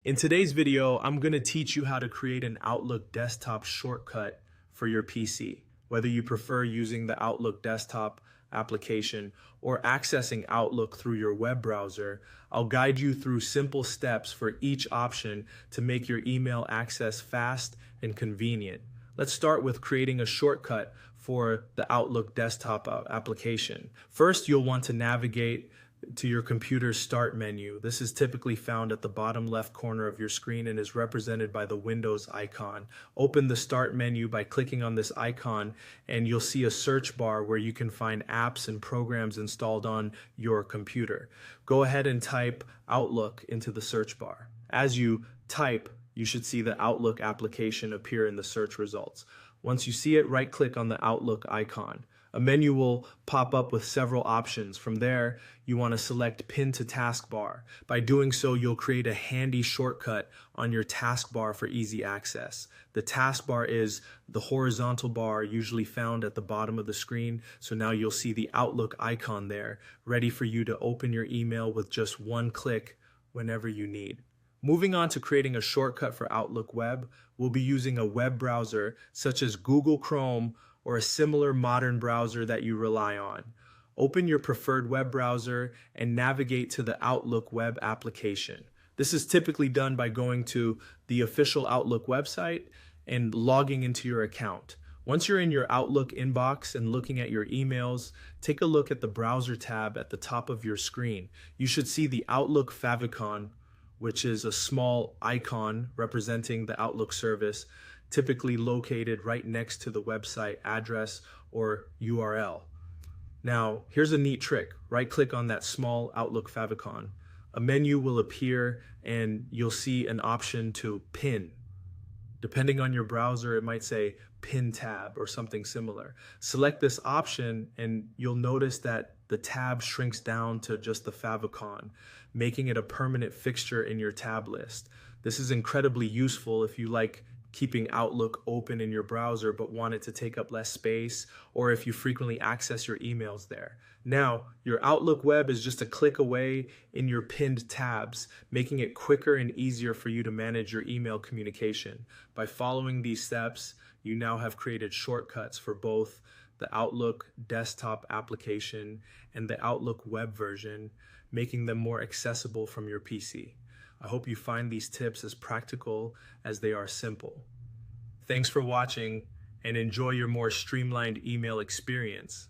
In today's video, I'm going to teach you how to create an Outlook desktop shortcut for your PC. Whether you prefer using the Outlook desktop application or accessing Outlook through your web browser, I'll guide you through simple steps for each option to make your email access fast and convenient. Let's start with creating a shortcut for the Outlook desktop application. First, you'll want to navigate to your computer's start menu. This is typically found at the bottom left corner of your screen and is represented by the Windows icon. Open the start menu by clicking on this icon and you'll see a search bar where you can find apps and programs installed on your computer. Go ahead and type Outlook into the search bar. As you type, you should see the Outlook application appear in the search results. Once you see it, right-click on the Outlook icon. A menu will pop up with several options. From there, you want to select Pin to Taskbar. By doing so, you'll create a handy shortcut on your taskbar for easy access. The taskbar is the horizontal bar usually found at the bottom of the screen, so now you'll see the Outlook icon there, ready for you to open your email with just one click whenever you need. Moving on to creating a shortcut for Outlook Web, we'll be using a web browser such as Google Chrome or a similar modern browser that you rely on. Open your preferred web browser and navigate to the Outlook web application. This is typically done by going to the official Outlook website and logging into your account. Once you're in your Outlook inbox and looking at your emails, take a look at the browser tab at the top of your screen. You should see the Outlook favicon, which is a small icon representing the Outlook service, typically located right next to the website address or URL. Now, here's a neat trick. Right-click on that small Outlook favicon. A menu will appear and you'll see an option to pin. Depending on your browser, it might say Pin tab or something similar. Select this option and you'll notice that the tab shrinks down to just the favicon, making it a permanent fixture in your tab list. This is incredibly useful if you like keeping Outlook open in your browser but want it to take up less space, or if you frequently access your emails there. Now, your Outlook web is just a click away in your pinned tabs, making it quicker and easier for you to manage your email communication. By following these steps, you now have created shortcuts for both the Outlook desktop application and the Outlook web version, making them more accessible from your PC. I hope you find these tips as practical as they are simple. Thanks for watching and enjoy your more streamlined email experience.